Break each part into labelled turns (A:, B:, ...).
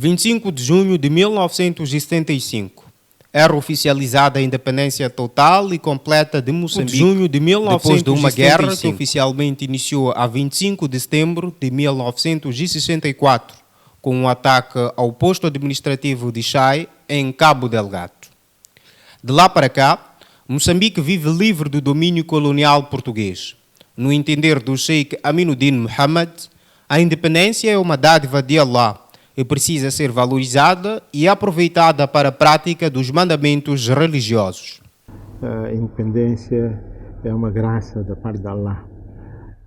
A: 25 de junho de 1975. Era oficializada a independência total e completa de Moçambique, junho de 1975, depois de uma guerra que oficialmente iniciou a 25 de setembro de 1964, com um ataque ao posto administrativo de Chai, em Cabo Delgado. De lá para cá, Moçambique vive livre do domínio colonial português. No entender do Sheikh Aminuddin Mohammed, a independência é uma dádiva de Allah e precisa ser valorizada e aproveitada para a prática dos mandamentos religiosos.
B: A independência é uma graça da parte de Allah.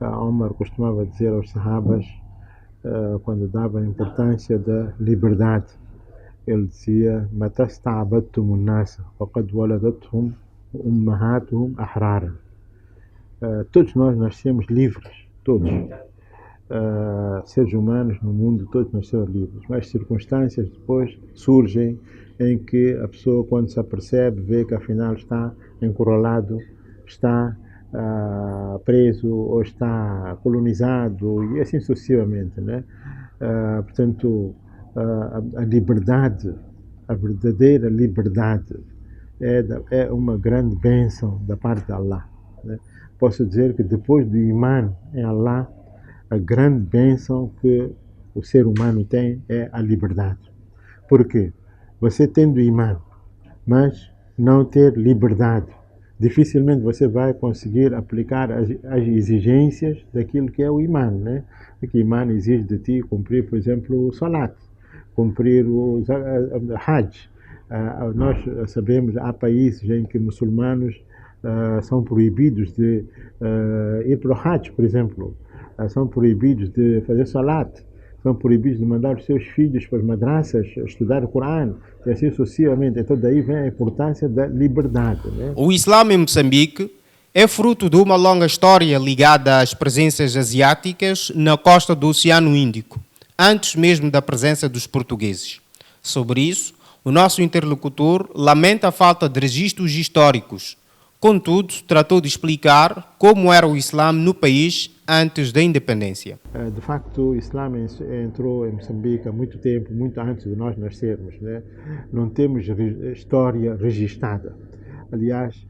B: Omar costumava dizer aos sahabas, quando dava a importância da liberdade, ele dizia: "Matasta'abadtum an-nas faqad waladathum ummahatuhum ahraran." Todos nós nascemos livres, todos. Seres humanos no mundo, todos nasceram livres, mas circunstâncias depois surgem em que a pessoa, quando se apercebe, vê que afinal está encurralado, está preso ou está colonizado e assim sucessivamente, né? Portanto, a liberdade, a verdadeira liberdade é uma grande bênção da parte de Allah, né? Posso dizer que depois do imã em Allah, a grande bênção que o ser humano tem é a liberdade. Por quê? Você tendo imã, mas não ter liberdade, dificilmente você vai conseguir aplicar as exigências daquilo que é o imã, né? Porque o imã exige de ti cumprir, por exemplo, o salat, cumprir o hajj. Nós sabemos, há países em que muçulmanos são proibidos de ir para o hajj, por exemplo. São proibidos de fazer salat, são proibidos de mandar os seus filhos para as madraças estudar o Corão, e assim sucessivamente. Então daí vem a importância da liberdade, né?
A: O Islã em Moçambique é fruto de uma longa história ligada às presenças asiáticas na costa do Oceano Índico, antes mesmo da presença dos portugueses. Sobre isso, o nosso interlocutor lamenta a falta de registros históricos. Contudo, tratou de explicar como era o Islã no país antes da independência.
B: De facto, o Islã entrou em Moçambique há muito tempo, muito antes de nós nascermos, né? Não temos história registada. Aliás,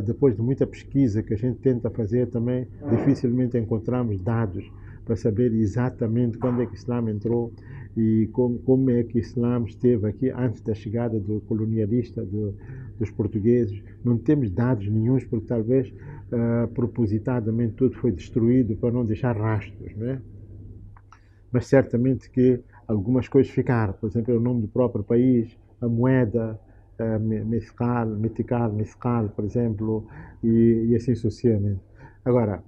B: depois de muita pesquisa que a gente tenta fazer também, dificilmente encontramos dados para saber exatamente quando é que o Islã entrou e como é que o Islã esteve aqui antes da chegada do colonialista, dos portugueses. Não temos dados nenhuns, porque talvez propositadamente tudo foi destruído para não deixar rastros, né? Mas certamente que algumas coisas ficaram. Por exemplo, o nome do próprio país, a moeda, mescal, por exemplo, e assim sucessivamente. Agora,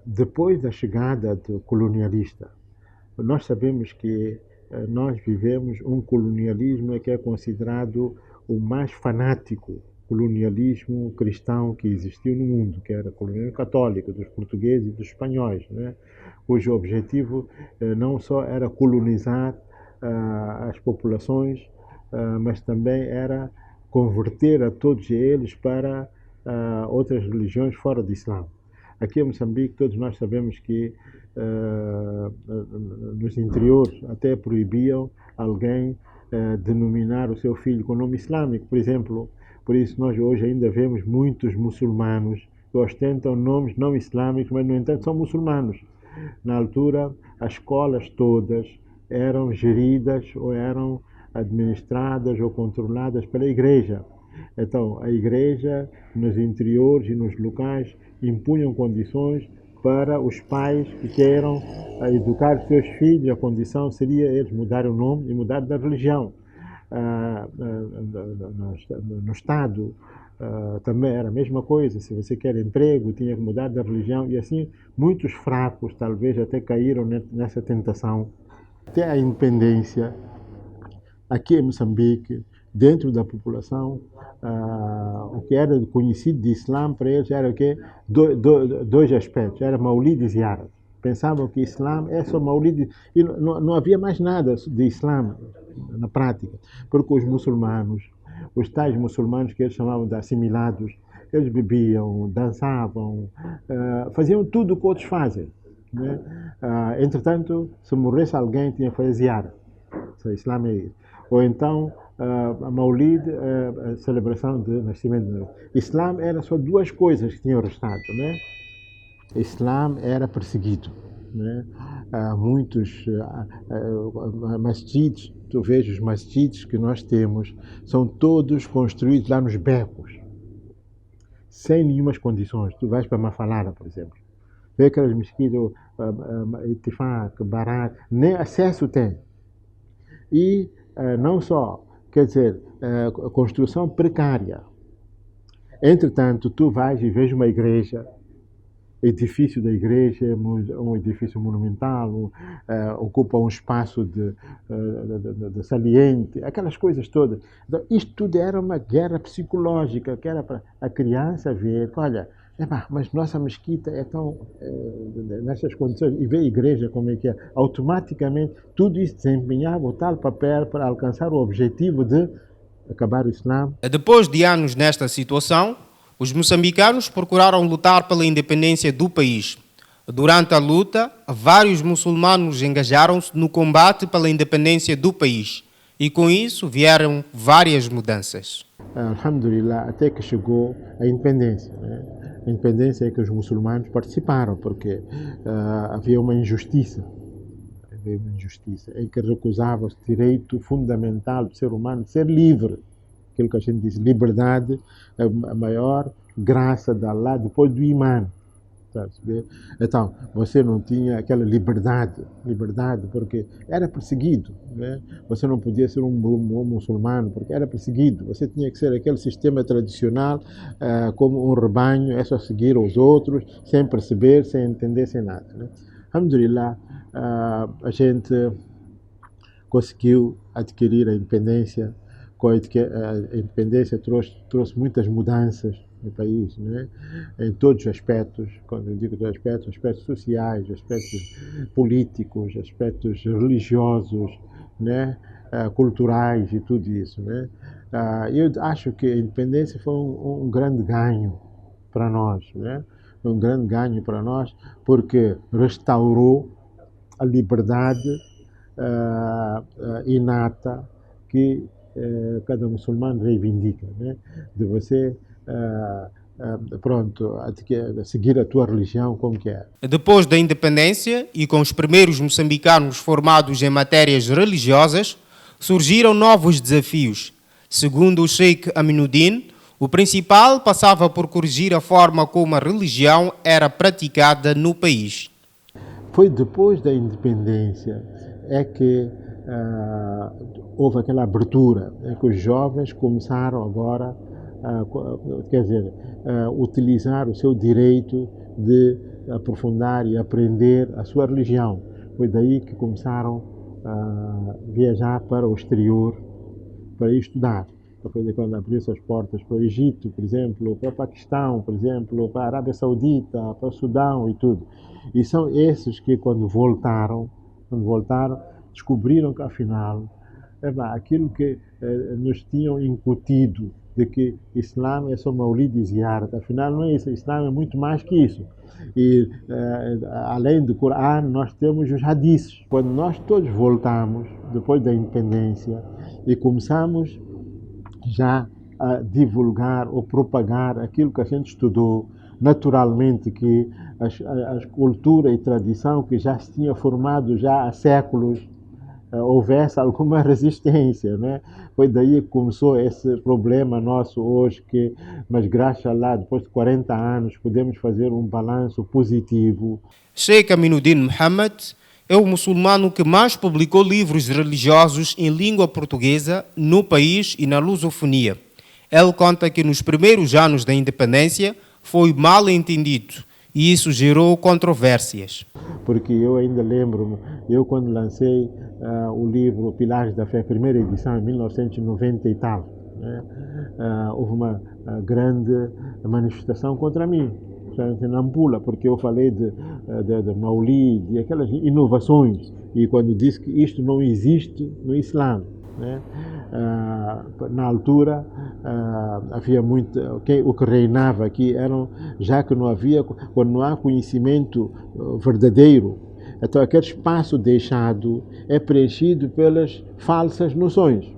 B: depois da chegada do colonialista, nós sabemos que nós vivemos um colonialismo que é considerado o mais fanático colonialismo cristão que existiu no mundo, que era o colonialismo católico dos portugueses e dos espanhóis, né? Cujo objetivo não só era colonizar as populações, mas também era converter a todos eles para outras religiões fora do Islã. Aqui em Moçambique, todos nós sabemos que nos interiores até proibiam alguém denominar o seu filho com nome islâmico, por exemplo. Por isso nós hoje ainda vemos muitos muçulmanos que ostentam nomes não islâmicos, mas no entanto são muçulmanos. Na altura, as escolas todas eram geridas ou eram administradas ou controladas pela igreja. Então, a igreja, nos interiores e nos locais, impunham condições para os pais que queiram educar os seus filhos. A condição seria eles mudarem o nome e mudar da religião. No Estado também era a mesma coisa. Se você quer emprego, tinha que mudar da religião. E assim, muitos fracos talvez até caíram nessa tentação. Até a independência, aqui em Moçambique, dentro da população, o que era conhecido de Islã para eles era o quê? Dois aspectos, era Maulid e Ziyarat. Pensavam que Islã é só Maulid e não havia mais nada de Islã na prática, porque os muçulmanos, os tais muçulmanos que eles chamavam de assimilados, eles bebiam, dançavam, faziam tudo o que outros fazem, né? Entretanto, se morresse alguém, tinha que fazer Ziyarat. O Islã é isso. Ou então, a Maulid, a celebração do nascimento do Nabi. Islã era só duas coisas que tinham restado, né? Islã era perseguido, né? Muitos masjids, tu vejo os masjids que nós temos, são todos construídos lá nos becos, sem nenhumas condições. Tu vais para Mafalala, por exemplo, vê aquelas mesquitas, Itifaq, Barak, nem acesso tem. E não só, quer dizer, construção precária. Entretanto, tu vais e vês uma igreja, edifício da igreja, um edifício monumental, ocupa um espaço de saliente, aquelas coisas todas. Então, isto tudo era uma guerra psicológica, que era para a criança ver, olha, mas nossa mesquita é tão nessas condições, e ver a igreja como é que é, automaticamente tudo isso desempenhava o tal papel para alcançar o objetivo de acabar o Islã.
A: Depois de anos nesta situação, os moçambicanos procuraram lutar pela independência do país. Durante a luta, vários muçulmanos engajaram-se no combate pela independência do país e com isso vieram várias mudanças.
B: Alhamdulillah, até que chegou a independência, né? A independência é que os muçulmanos participaram, porque havia uma injustiça. Havia uma injustiça em que recusava o direito fundamental do ser humano de ser livre. Aquilo que a gente diz, liberdade é a maior graça de Allah depois do imã. Então, você não tinha aquela liberdade porque era perseguido, né? Você não podia ser um muçulmano porque era perseguido. Você tinha que ser aquele sistema tradicional, como um rebanho, é só seguir os outros, sem perceber, sem entender, sem nada, né? Alhamdulillah, a gente conseguiu adquirir a independência. A independência trouxe muitas mudanças no país, né? Em todos os aspectos, quando eu digo todos os aspectos sociais, aspectos políticos, aspectos religiosos, né? Culturais e tudo isso, né? Eu acho que a independência foi um grande ganho para nós, né? Um grande ganho para nós porque restaurou a liberdade inata que cada muçulmano reivindica, né? De você seguir a tua religião como que é.
A: Depois da independência e com os primeiros moçambicanos formados em matérias religiosas, surgiram novos desafios. Segundo o Sheikh Aminuddin, o principal passava por corrigir a forma como a religião era praticada no país.
B: Foi depois da independência é que houve aquela abertura, em que os jovens começaram agora utilizar o seu direito de aprofundar e aprender a sua religião. Foi daí que começaram a viajar para o exterior para ir estudar. Foi quando abriu-se as portas para o Egito, por exemplo, para o Paquistão, por exemplo, para a Arábia Saudita, para o Sudão e tudo. E são esses que, quando voltaram, descobriram que, afinal, aquilo que nos tinham incutido de que Islã é só Maulid e Ziyarat, afinal não é isso, Islã é muito mais que isso. E além do Corão, nós temos os hadiths. Quando nós todos voltamos, depois da independência, e começamos já a divulgar ou propagar aquilo que a gente estudou, naturalmente que a cultura e tradição que já se tinha formado já há séculos, houvesse alguma resistência, né? Foi daí que começou esse problema nosso hoje, mas graças a Allah, depois de 40 anos, podemos fazer um balanço positivo.
A: Sheikh Aminuddin Muhammad é o muçulmano que mais publicou livros religiosos em língua portuguesa no país e na lusofonia. Ele conta que nos primeiros anos da independência foi mal entendido e isso gerou controvérsias.
B: Porque eu ainda lembro-me, eu quando lancei o livro Pilares da Fé, primeira edição, em 1990 e tal, né, houve uma grande manifestação contra mim, em Nampula, porque eu falei de Maulid e aquelas inovações, e quando disse que isto não existe no Islã, né? Na altura havia muito, o que reinava aqui eram, já que não havia, quando não há conhecimento verdadeiro, Então, aquele espaço deixado é preenchido pelas falsas noções,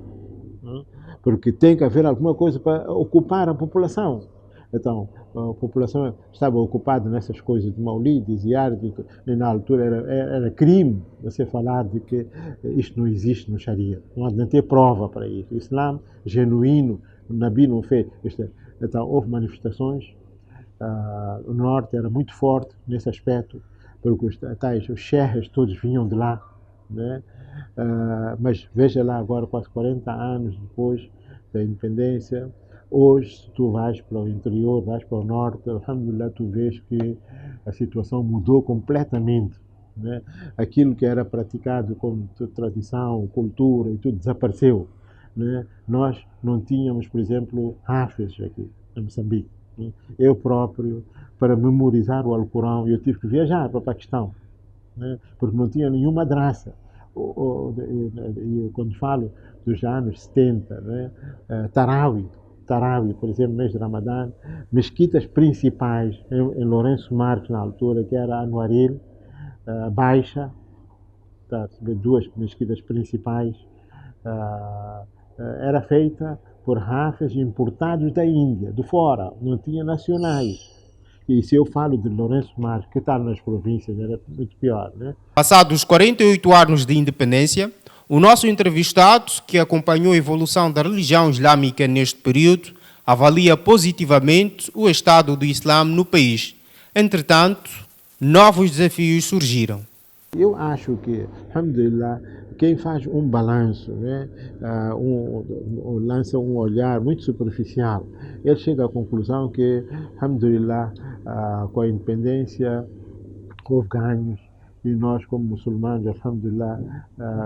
B: porque tem que haver alguma coisa para ocupar a população. Então, a população estava ocupada nessas coisas de maulídes e arte, e na altura era crime você falar de que isto não existe no Sharia. Não tem prova para isso. O Islã genuíno, o Nabi não fez. Então, houve manifestações. O norte era muito forte nesse aspecto, porque os xerres todos vinham de lá, né? Mas veja lá agora, quase 40 anos depois da independência, hoje, se tu vais para o interior, vais para o norte, alhamdulillah, tu vês que a situação mudou completamente, né? Aquilo que era praticado como tradição, cultura e tudo desapareceu, né? Nós não tínhamos, por exemplo, hafez aqui em Moçambique. Eu próprio, para memorizar o Alcorão, eu tive que viajar para o Paquistão, né? Porque não tinha nenhuma madraça. Quando falo dos anos 70, né? Tarawi, por exemplo, mês de Ramadã, mesquitas principais em Lourenço Marques, na altura, que era Anuaril, Baixa, tá, duas mesquitas principais, era feita por hafez importados da Índia, de fora, não tinha nacionais. E se eu falo de Lourenço Marques, que está nas províncias, era muito pior, né?
A: Passados 48 anos de independência, o nosso entrevistado, que acompanhou a evolução da religião islâmica neste período, avalia positivamente o estado do Islã no país. Entretanto, novos desafios surgiram.
B: Eu acho que, alhamdulillah, quem faz um balanço, né, lança um olhar muito superficial, ele chega à conclusão que, alhamdulillah, com a independência houve ganhos e nós, como muçulmanos, alhamdulillah,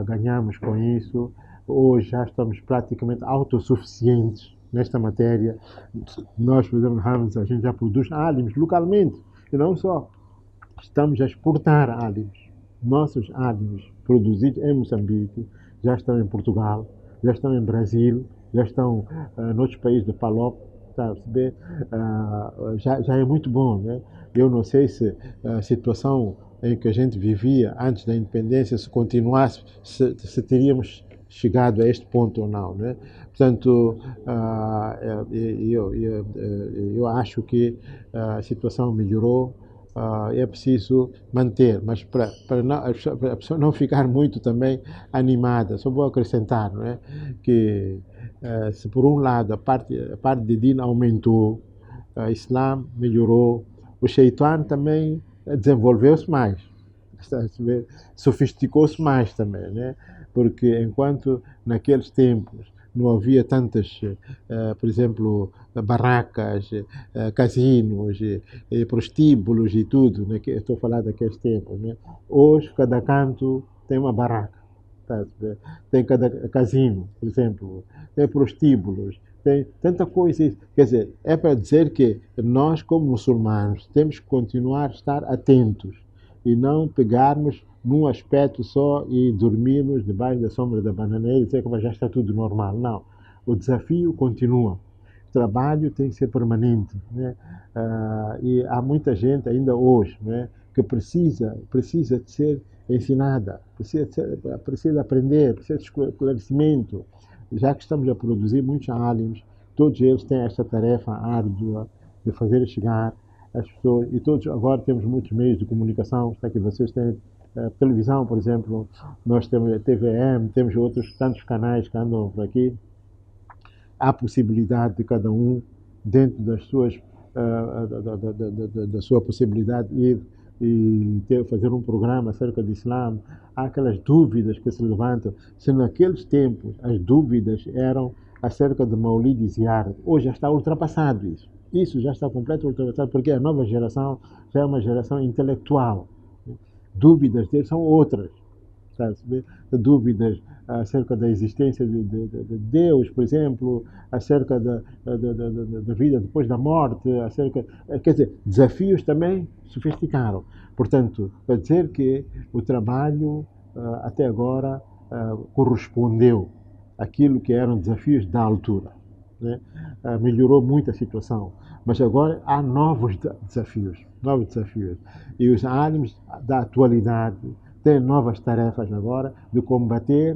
B: ganhamos com isso. Hoje já estamos praticamente autossuficientes nesta matéria. Nós, por exemplo, a gente já produz álimos localmente e não só. Estamos a exportar álimos. Nossos álimos produzidos em Moçambique já estão em Portugal, já estão em Brasil, já estão noutros países de PALOP, está a perceber? Já é muito bom, né? Eu não sei se a situação em que a gente vivia antes da independência, se continuasse, se teríamos chegado a este ponto ou não, né? Portanto, eu acho que a situação melhorou. É preciso manter, mas para a pessoa não ficar muito também animada, só vou acrescentar, não é? Que se por um lado a parte de Din aumentou, o Islã melhorou, o Shaitan também desenvolveu-se mais, sofisticou-se mais também, né? Porque enquanto naqueles tempos não havia tantas, por exemplo, barracas, casinos, prostíbulos e tudo, né? Estou a falar daqueles tempos, né? Hoje, cada canto tem uma barraca, tá? Tem cada casino, por exemplo, tem prostíbulos, tem tanta coisa. Quer dizer, é para dizer que nós, como muçulmanos, temos que continuar a estar atentos e não pegarmos num aspecto só e dormirmos debaixo da sombra da bananeira e dizer que já está tudo normal. Não. O desafio continua. O trabalho tem que ser permanente, né? E há muita gente ainda hoje, né, que precisa de ser ensinada, precisa aprender, precisa de esclarecimento. Já que estamos a produzir muitos álimos, todos eles têm esta tarefa árdua de fazer chegar as pessoas, e todos agora temos muitos meios de comunicação, está que vocês têm televisão, por exemplo, nós temos a TVM, temos outros tantos canais que andam por aqui. Há possibilidade de cada um, dentro das suas, da sua possibilidade, ir e fazer um programa acerca do Islã. Há aquelas dúvidas que se levantam. Se naqueles tempos as dúvidas eram acerca de Maulid e arte, hoje já está ultrapassado isso. Isso já está completamente ultrapassado, porque a nova geração já é uma geração intelectual. Dúvidas deles são outras. Sabe? Dúvidas acerca da existência de Deus, por exemplo, acerca da vida depois da morte, quer dizer, desafios também sofisticaram. Portanto, para dizer que o trabalho até agora correspondeu àquilo que eram desafios da altura, né? Melhorou muito a situação, mas agora há novos desafios. E os álimos da atualidade tem novas tarefas agora de combater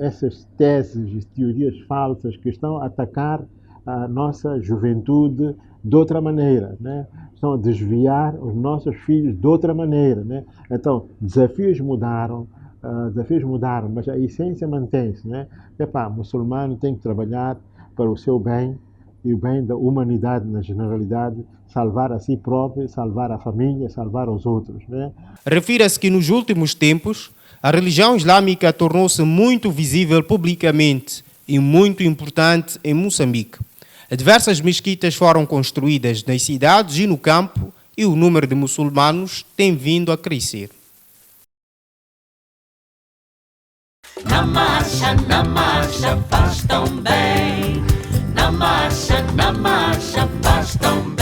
B: essas teses e teorias falsas que estão a atacar a nossa juventude de outra maneira, né? Estão a desviar os nossos filhos de outra maneira, né? Então, desafios mudaram, mas a essência mantém-se, né? O muçulmano tem que trabalhar para o seu bem e o bem da humanidade na generalidade, salvar a si próprio, salvar a família, salvar os outros, né?
A: Refira-se que nos últimos tempos a religião islâmica tornou-se muito visível publicamente e muito importante em Moçambique. Diversas mesquitas foram construídas nas cidades e no campo e o número de muçulmanos tem vindo a crescer.
C: Na marcha, faz tão bem. Na marcha, faz tão bem.